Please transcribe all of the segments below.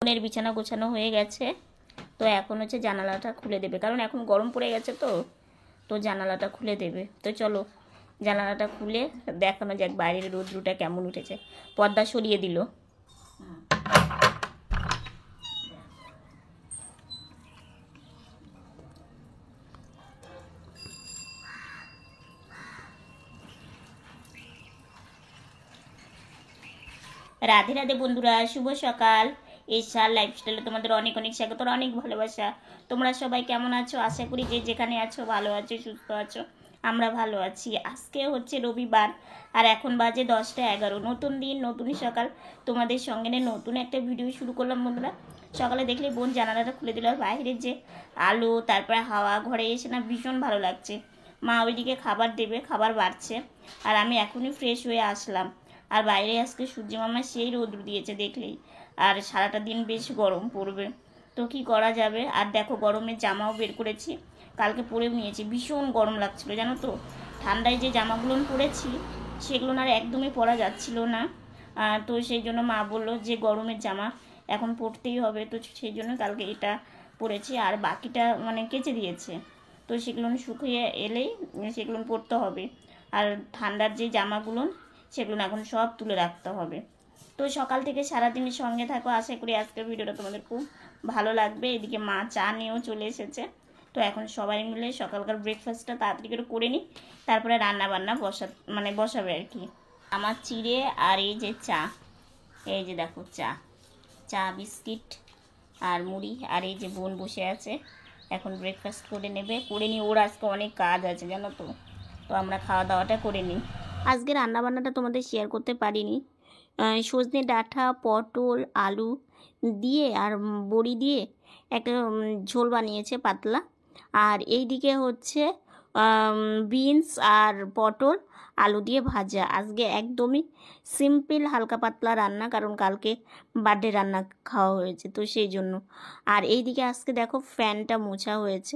বোনের বিছানা গোছানো হয়ে গেছে, তো এখন হচ্ছে জানালাটা খুলে দেবে, কারণ এখন গরম পড়ে গেছে, তো জানালাটা খুলে দেবে। তো চলো জানালাটা খুলে দেখানো যাক বাইরের রৌদ্রটা কেমন উঠেছে। পর্দা সরিয়ে দিল। রাধে রাধে বন্ধুরা, শুভ সকাল। এশার লাইফস্টাইলে তোমাদের অনেক অনেক স্বাগত, অনেক ভালোবাসা। তোমরা সবাই কেমন আছো? আশা করি যে যেখানে আছো ভালো আছো, সুস্থ আছো। আমরা ভালো আছি। আজকে হচ্ছে রবিবার, আর এখন বাজে 10টা 11। নতুন দিন, নতুন সকাল, তোমাদের সঙ্গে নিয়ে নতুন একটা ভিডিও শুরু করলাম বন্ধুরা। সকালে দেখলে বোন জানালাটা খুলে দিল, আর বাইরের যে আলো, তারপরে হাওয়া, ঘরে এসে না ভীষণ ভালো লাগছে। মা ওইদিকে খাবার দেবে, খাবার বাড়ছে, আর আমি এখনই ফ্রেশ হয়ে আসলাম। আর বাইরে আজকে সূর্য মামা সেই রোদ দিয়েছে দেখলেই, আর সারাটা দিন বেশ গরম পড়বে, তো কি করা যাবে। আর দেখো গরমের জামাও বের করেছি, কালকে পরেও নিয়েছি, ভীষণ গরম লাগছিল জানো তো। ঠান্ডায় যে জামাগুলো পরেছি সেগুলো আর একদমই পরা যাচ্ছিল না। তো সেই জন্য মা বললো যে গরমের জামা এখন পরতেই হবে, তো সেই জন্য কালকে এটা পরেছি। আর বাকিটা মানে কেচে দিয়েছে, তো সেগুলো শুকিয়ে এলেই সেগুলো পরতে হবে। আর ঠান্ডার যে জামাগুলো সেগুলো এখন সব তুলে রাখতে হবে। তো সকাল থেকে সারাদিনের সঙ্গে থাকো, আশা করি আজকের ভিডিওটা তোমাদের খুব ভালো লাগবে। এদিকে মা চা নিয়েও চলে এসেছে, তো এখন সবাই মিলে সকালকার ব্রেকফাস্টটা তাড়াতাড়ি করে নিই, তারপরে রান্না বান্না বসাবে আর কি। আমার চিড়ে আর এই যে চা, এই যে দেখো চা বিস্কিট আর মুড়ি, আর এই যে বোন বসে আছে এখন ব্রেকফাস্ট করে নেবে, করে নিই। ওর আজকে অনেক কাজ আছে জানো তো, তো আমরা খাওয়া দাওয়াটা করে নিই। আজকে রান্নাবান্নাটা তোমাদের শেয়ার করতে পারিনি। সজনে ডাঁটা, পটল, আলু দিয়ে আর বড়ি দিয়ে একটা ঝোল বানিয়েছে পাতলা। আর এইদিকে হচ্ছে বিনস আর পটল আলু দিয়ে ভাজা। আজকে একদমই সিম্পল হালকা পাতলা রান্না, কারণ কালকে বার্থডে রান্না খাওয়া হয়েছে, তো সেই জন্য। আর এইদিকে আজকে দেখো ফ্যানটা মোছা হয়েছে,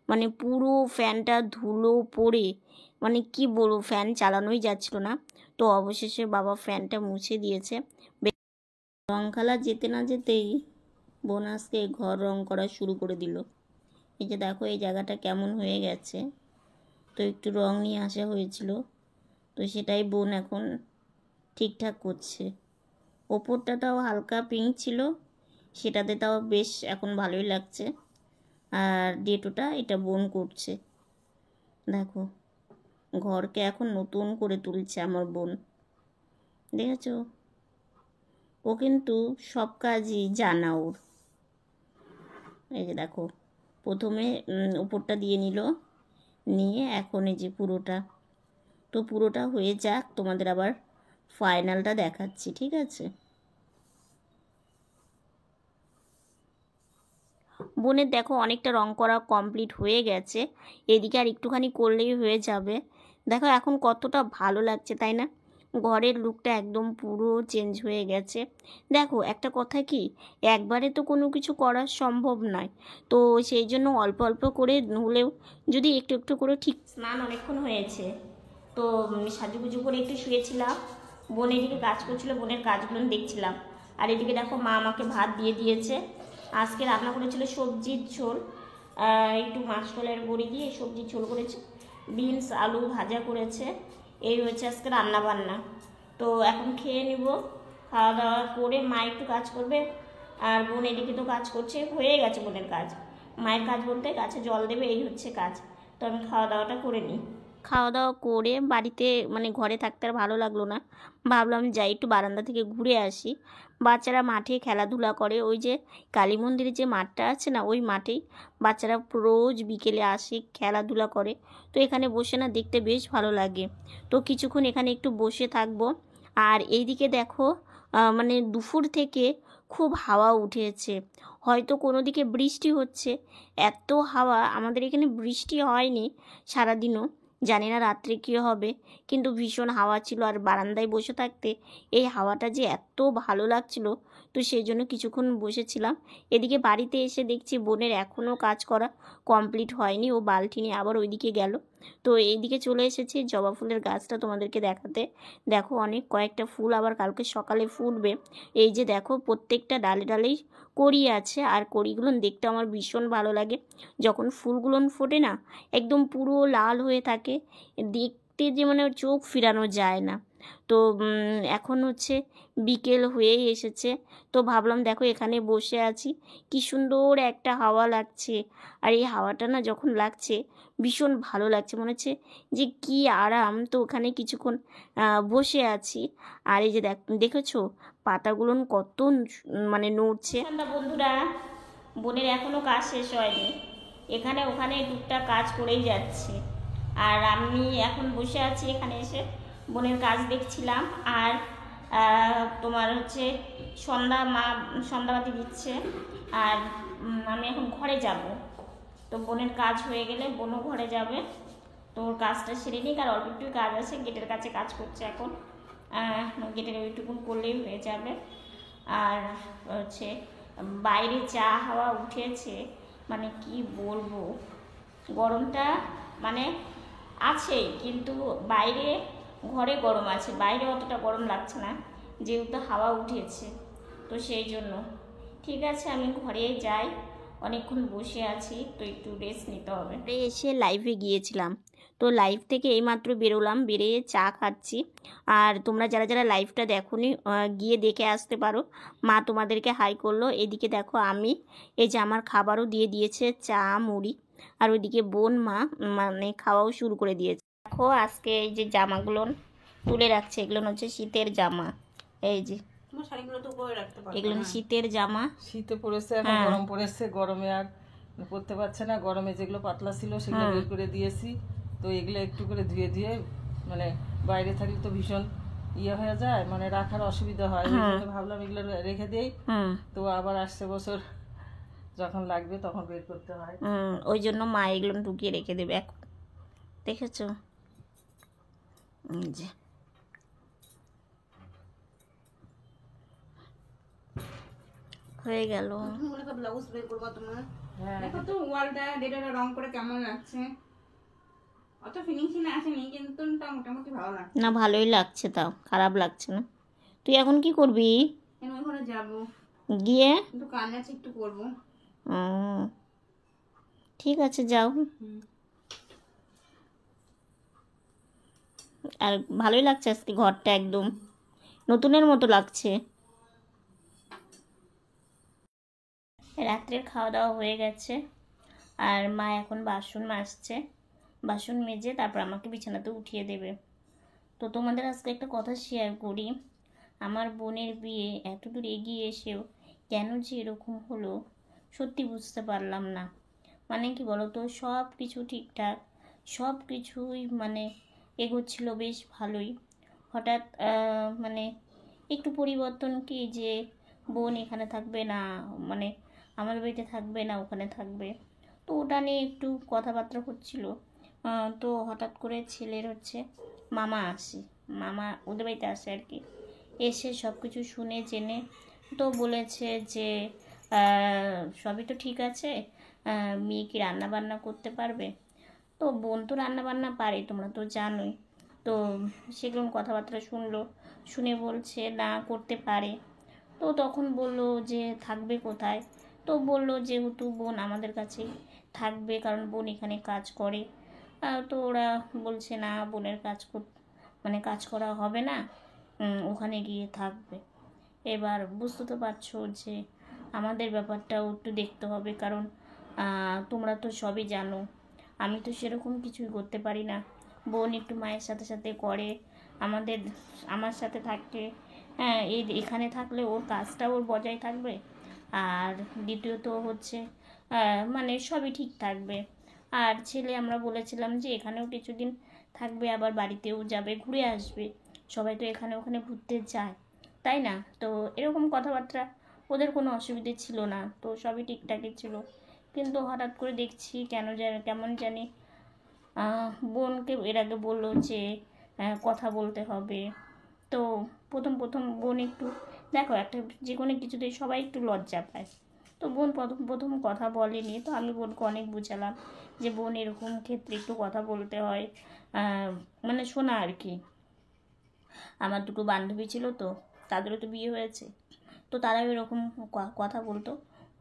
মানে পুরো ফ্যানটা ধুলো পড়ে, মানে কি বলবো, ফ্যান চালানোই যাচ্ছিল না। তো অবশেষে বাবা ফ্যানটা মুছে দিয়েছে। রং খেলা যেতে না যেতেই বোন আজকে ঘর রং করা শুরু করে দিল। এই যে দেখো এই জায়গাটা কেমন হয়ে গেছে, তো একটু রং নিয়ে আসা হয়েছিল, তো সেটাই বোন এখন ঠিকঠাক করছে। ওপরটা তাও হালকা পিঙ্ক ছিল, সেটাতে তাও বেশ এখন ভালোই লাগছে। আর ডেটোটা এটা বোন করছে, দেখো ঘরকে এখন নতুন করে তুলছে আমার বোন, দেখেছো? ও কিন্তু সব কাজই জানা ওর। এই যে দেখো প্রথমে উপরটা দিয়ে নিয়ে এখন এই যে পুরোটা হয়ে যাক, তোমাদের আবার ফাইনালটা দেখাচ্ছি, ঠিক আছে? বোনের দেখো অনেকটা রং করা কমপ্লিট হয়ে গেছে, এদিকে আর একটুখানি করলেই হয়ে যাবে। দেখো এখন কতটা ভালো লাগছে তাই না? ঘরের লুকটা একদম পুরো চেঞ্জ হয়ে গেছে। দেখো একটা কথা কি, একবারে তো কোনো কিছু করা সম্ভব নয়, তো সেই জন্য অল্প অল্প করে হলেও যদি একটু একটু করে ঠিক। স্নান অনেকক্ষণ হয়েছে, তো সাজুগুজু করে একটু শুয়েছিলাম, বোন এদিকে কাজ করছিল, বোনের কাজগুলো দেখছিলাম। আর এদিকে দেখো মা আমাকে ভাত দিয়ে দিয়েছে। আজকে রান্না করেছিল সবজির ঝোল, একটু মাসকলাইয়ের বড়ি দিয়ে সবজির ঝোল করেছে, বিনস আলু ভাজা করেছে। এই হচ্ছে আজকে রান্না বান্না। তো এখন খেয়ে নিব, খাওয়া দাওয়া করে মা একটু কাজ করবে, আর বোন এদিকে তো কাজ করছে, হয়ে গেছে বোনের কাজ। মায়ের কাজ বলতে গাছে জল দেবে, এই হচ্ছে কাজ। তো আমি খাওয়া দাওয়াটা করে নিই। খাওয়া দাওয়া করে বাড়িতে মানে ঘরে থাকতে আর ভালো লাগলো না, ভাবলাম যাই একটু বারান্দা থেকে ঘুরে আসি। বাচ্চারা মাঠে খেলাধুলা করে, ওই যে কালী মন্দিরের যে মাঠটা আছে না, ওই মাঠেই বাচ্চারা রোজ বিকেলে আসে খেলাধুলা করে, তো এখানে বসে না দেখতে বেশ ভালো লাগে। তো কিছুক্ষণ এখানে একটু বসে থাকবো। আর এইদিকে দেখো মানে দুপুর থেকে খুব হাওয়া উঠেছে, হয়তো কোনো দিকে বৃষ্টি হচ্ছে। এত হাওয়া, আমাদের এখানে বৃষ্টি হয়নি সারাদিনও, জানি না রাত্রে কী হবে, কিন্তু ভীষণ হাওয়া ছিল। আর বারান্দায় বসে থাকতে এই হাওয়াটা যে এত ভালো লাগছিল তো সেই জন্য কিছুক্ষণ বসেছিলাম। এদিকে বাড়িতে এসে দেখছি বোনের এখনও কাজ করা কমপ্লিট হয়নি, ও বালতি নিয়ে আবার ওইদিকে গেল। তো এইদিকে চলে এসেছি জবা ফুলের গাছটা তোমাদেরকে দেখাতে। দেখো অনেক কয়েকটা ফুল আবার কালকে সকালে ফুটবে। এই যে দেখো প্রত্যেকটা ডালে ডালেই কড়ি আছে, আর কড়িগুলো দেখতে আমার ভীষণ ভালো লাগে। যখন ফুলগুলো ফোটে না একদম পুরো লাল হয়ে থাকে, দেখতে যে মানে চোখ ফিরানো যায় না। তো এখন হচ্ছে বিকেল হয়েই এসেছে, তো ভাবলাম দেখো এখানে বসে আছি, কি সুন্দর একটা হাওয়া লাগছে। আর এই হাওয়াটা না যখন লাগছে ভীষণ ভালো লাগছে, মনে হচ্ছে যে কি আরাম। তো ওখানে কিছুক্ষণ বসে আছি। আর এই যে দেখেছো পাতাগুলো কত মানে নড়ছে। বন্ধুরা, বোনের এখনও কাজ শেষ হয়নি, এখানে ওখানে টুকটাক কাজ করেই যাচ্ছে। আর আমি এখন বসে আছি এখানে এসে বোনের কাজ দেখছিলাম। আর তোমার হচ্ছে সন্ধ্যাবাতি দিচ্ছে। আর আমি এখন ঘরে যাব, তো বোনের কাজ হয়ে গেলে বোনও ঘরে যাবে। তো ওর কাজটা সেরে নিই, আর অল্প একটু কাজ আছে, গেটের কাছে কাজ করছে এখন। গেটের ওইটুকুন করলেই হয়ে যাবে। আর হচ্ছে বাইরে চা হাওয়া উঠেছে, মানে কি বলবো, গরমটা মানে আছেই, কিন্তু বাইরে ঘরে গরম আছে, বাইরে অতটা গরম লাগছে না যেহেতু হাওয়া উঠেছে। তো সেই জন্য ঠিক আছে আমি ঘরে যাই, অনেকক্ষণ বসে আছি, তো একটু রেস্ট নিতে হবে। এসে লাইভে গিয়েছিলাম, তো লাইভ থেকে এইমাত্র বেরোলাম, বেরিয়ে চা খাচ্ছি। আর তোমরা যারা যারা লাইভটা দেখোনি গিয়ে দেখে আসতে পারো। মা তোমাদেরকে হাই করলো। এদিকে দেখো আমি এই যে আমার খাবারও দিয়ে দিয়েছে, চা মুড়ি। আর ওইদিকে বোন মা মানে খাওয়াও শুরু করে দিয়েছে। দেখো আজকে এই যে জামাগুলো তুলে রাখছে, এগুলো হচ্ছে শীতের জামা। এই যে এগুলো শীতের জামা, শীতে পড়েছে, এখন গরম পড়েছে, গরমে আর পরতে পারছে না। গরমে যেগুলো পাতলা ছিল সেগুলো বের করে দিয়েছি। তো এগুলো একটু করে ধুয়ে ধুয়ে, মানে বাইরে থাকলে তো ভীষণ ইয়ে হয়ে যায়, মানে রাখার অসুবিধা হয়। ওই জন্য ভাবলাম এগুলো রেখে দিই, তো আবার আসছে বছর যখন লাগবে তখন বের করতে হয়। ওই জন্য মা এগুলো ঢুকিয়ে রেখে দেবে এখন। দেখেছো যে হয়ে গেল। ব্লাউজ বের করবো তোমার। দেখো তো ওয়ালটা ডেটাটা রং করে কেমন লাগছে, অত ফিনিশিং আসেনি কিন্তু মোটামুটি ভালো লাগছে। না ভালোই লাগছে, তাও খারাপ লাগছে না। তুই এখন কি করবি? আমি ওখানে যাবো, গিয়ে একটু কাজ আছে, একটু করবো। ঠিক আছে যাও। আর ভালোই লাগছে আজকে, ঘরটা একদম নতুনের মতো লাগছে। রাত্রের খাওয়া দাওয়া হয়ে গেছে, আর মা এখন বাসন মাজছে, বাসন মেজে তারপর আমাকে বিছানাতে উঠিয়ে দেবে। তো তোমাদের আজকে একটা কথা শেয়ার করি। আমার বোনের বিয়ে এত দূর এগিয়ে এসেও কেন যে এরকম হলো সত্যি বুঝতে পারলাম না। মানে কি বলতো, সব কিছু ঠিকঠাক, সব কিছুই মানে এগোচ্ছিল বেশ ভালোই। হঠাৎ মানে একটু পরিবর্তন, কি যে বোন এখানে থাকবে না, মানে আমার বাড়িতে থাকবে না, ওখানে থাকবে। তো ওটা নিয়ে একটু কথাবার্তা হচ্ছিল। তো হঠাৎ করে ছেলের হচ্ছে মামা আসে, মামা ওদের বাড়িতে আসে আর কি। এসে সব কিছু শুনে জেনে তো বলেছে যে সবই তো ঠিক আছে, মেয়ে কি রান্না বান্না করতে পারবে? তো বোন তো রান্না বান্না পারে, তোমরা তো জানোই। তো সেগুলো কথাবার্তা শুনলো, শুনে বলছে না করতে পারে। তো তখন বললো যে থাকবে কোথায়? তো বললো যেহেতু বোন আমাদের কাছেই থাকবে, কারণ বোন এখানে কাজ করে। তো ওরা বলছে না, বোনের মানে কাজ করা হবে না, ওখানে গিয়ে থাকবে। এবার বুঝতে তো পারছো যে আমাদের ব্যাপারটাও একটু দেখতে হবে, কারণ তোমরা তো সবই জানো আমি তো সেরকম কিছুই করতে পারি না। বোন একটু মায়ের সাথে সাথে করে, আমার সাথে থাকে। হ্যাঁ, এখানে থাকলে ওর কাজটা ওর বজায় থাকবে, আর দ্বিতীয়ত হচ্ছে মানে সবই ঠিক থাকবে। আর ছেলে আমরা বলেছিলাম যে এখানেও কিছুদিন থাকবে, আবার বাড়িতেও যাবে, ঘুরে আসবে। সবাই তো এখানে ওখানে ঘুরতে যায়, তাই না? তো এরকম কথাবার্তা, ওদের কোনো অসুবিধে ছিল না, তো সবই ঠিকঠাকই ছিল। কিন্তু হঠাৎ করে দেখছি কেমন জানি বোনকে এর আগে বললো যে কথা বলতে হবে। তো প্রথম বোন একটু দেখো একটা যে কোনো কিছুতেই সবাই একটু লজ্জা পায়। তো বোন প্রথম প্রথম কথা বলেনি, তো আমি বোনকে অনেক বুঝালাম যে বোন এরকম ক্ষেত্রে একটু কথা বলতে হয়, মানে শোনা আর কি। আমার দুটো বান্ধবী ছিল, তো তাদেরও তো বিয়ে হয়েছে, তো তারাও এরকম কথা বলতো,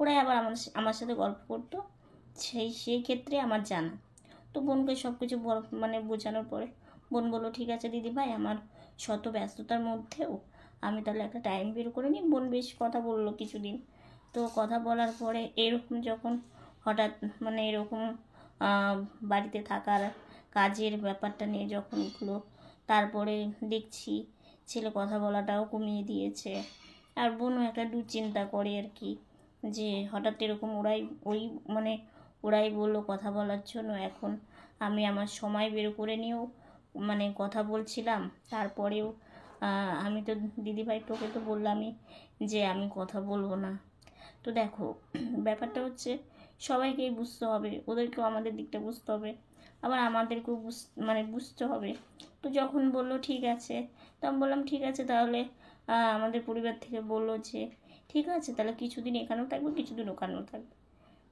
ওরাই আবার আমার সাথে গল্প করতো, সেই ক্ষেত্রে আমার জানা। তো বোনকে সব কিছু মানে বোঝানোর পরে বোন বললো ঠিক আছে দিদি ভাই, আমার শত ব্যস্ততার মধ্যেও আমি তাহলে একটা টাইম বের করে নিই। বোন বেশ কথা বললো কিছুদিন। তো কথা বলার পরে এরকম যখন হঠাৎ মানে এরকম বাড়িতে থাকার কাজের ব্যাপারটা নিয়ে যখন উঠলো, তারপরে দেখছি ছেলে কথা বলাটাও কমিয়ে দিয়েছে। আর বোনও একটা দুশ্চিন্তা করে আর কি, যে হঠাৎ এরকম মানে ওরাই বললো কথা বলার জন্য। এখন আমি আমার সময় বের করে নিয়েও মানে কথা বলছিলাম, তারপরেও আমি তো দিদিভাই তোকে তো বললামই যে আমি কথা বলবো না। তো দেখো ব্যাপারটা হচ্ছে সবাইকেই বুঝতে হবে, ওদেরকেও আমাদের দিকটা বুঝতে হবে, আবার আমাদেরকেও মানে বুঝতে হবে। তো যখন বললো ঠিক আছে, তো আমি বললাম ঠিক আছে তাহলে। আমাদের পরিবার থেকে বললো যে ঠিক আছে তাহলে কিছুদিন এখানেও থাকবো, কিছুদিন ওখানেও থাকবো।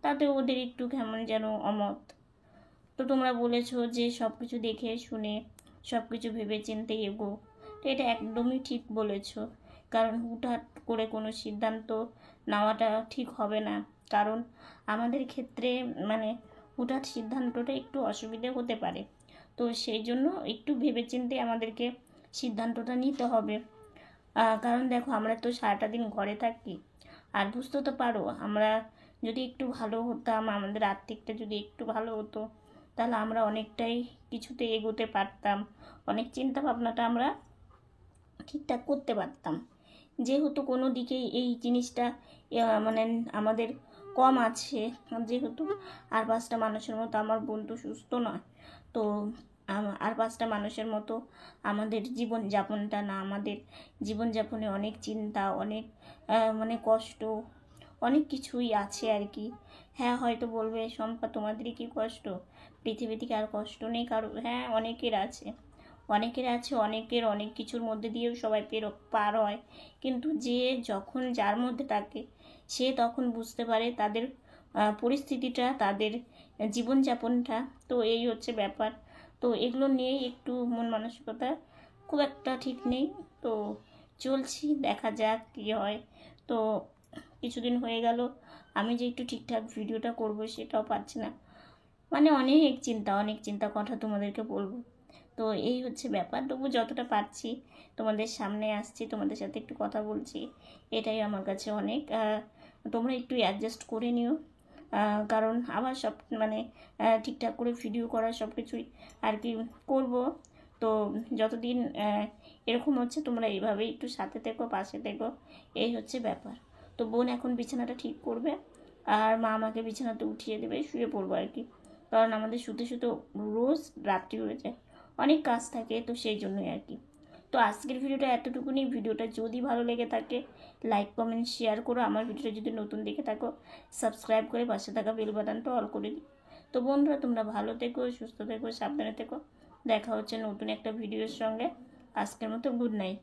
তাতে ওদের একটু কেমন যেন অমত। তো তোমরা বলেছো যে সব কিছু দেখে শুনে সব কিছু ভেবে চিন্তে এগো, তো এটা একদমই ঠিক বলেছো। কারণ হুটহাট করে কোনো সিদ্ধান্ত নেওয়াটা ঠিক হবে না, কারণ আমাদের ক্ষেত্রে মানে হুটহাট সিদ্ধান্তটা একটু অসুবিধে হতে পারে। তো সেই জন্য একটু ভেবেচিন্তে আমাদেরকে সিদ্ধান্তটা নিতে হবে। কারণ দেখো আমরা তো সারাটা দিন ঘরে থাকি, আর বুঝতে তো পারো আমরা যদি একটু ভালো হতাম, আমাদের আর্থিকটা যদি একটু ভালো হতো, তাহলে আমরা অনেকটাই কিছুতে এগোতে পারতাম, অনেক চিন্তা ভাবনাটা আমরা ঠিকঠাক করতে পারতাম। যেহেতু কোনো দিকেই এই জিনিসটা মানে আমাদের কম আছে, যেহেতু আর 5টা মানুষের মতো আমার বোন তো সুস্থ নয়, তো আর 5টা মানুষের মতো আমাদের জীবনযাপনটা না, আমাদের জীবনযাপনে অনেক চিন্তা, অনেক মানে কষ্ট, অনেক কিছুই আছে আর কি। হ্যাঁ হয়তো বলবে শম্পা তোমাদেরই কি কষ্ট, পৃথিবী থেকে আর কষ্ট নেই কারো? হ্যাঁ অনেকের আছে, অনেকের অনেক কিছুর মধ্যে দিয়েও সবাই পার হয়। কিন্তু যে যখন যার মধ্যে থাকে সে তখন বুঝতে পারে তাদের পরিস্থিতিটা, তাদের জীবনযাপনটা। তো এই হচ্ছে ব্যাপার। তো এগুলো নিয়েই একটু মন মানসিকতা খুব একটা ঠিক নেই। তো চলছি, দেখা যাক কী হয়। তো কিছুদিন হয়ে গেল আমি যে একটু ঠিকঠাক ভিডিওটা করব সেটাও পারছি না, মানে অনেক চিন্তা কথা তোমাদেরকে বলবো। তো এই হচ্ছে ব্যাপার, তবু যতটা পারছি তোমাদের সামনে আসছি, তোমাদের সাথে একটু কথা বলছি, এটাই আমার কাছে অনেক। তোমরা একটু অ্যাডজাস্ট করে নিও, কারণ আবার সব মানে ঠিকঠাক করে ভিডিও করা সব কিছুই আর কি করব। তো যতদিন এরকম হচ্ছে তোমরা এইভাবেই একটু সাথে থেকো, পাশে থেকো, এই হচ্ছে ব্যাপার। তো বোন এখন বিছানাটা ঠিক করবে, আর মা আমাকে বিছানাতে উঠিয়ে দেবে, শুয়ে পড়বো আর কি। কারণ আমাদের শুতে শুতে রোজ রাত্রি হয়ে যায়, অনেক কাজ থাকে, তো সেই জন্যই আর কি। তো আজকের ভিডিওটা এতটুকুনি। ভিডিওটা যদি ভালো লেগে থাকে লাইক কমেন্ট শেয়ার করো, আমার ভিডিওটা যদি নতুন দেখে থাকো সাবস্ক্রাইব করে পাশে থাকা বেল বাটনটা অল করে দিও। তো বন্ধুরা তোমরা ভালো থেকো, সুস্থ থেকো, সাবধানে থেকো। দেখা হচ্ছে নতুন একটা ভিডিওর সঙ্গে। আজকের মতো গুড নাইট।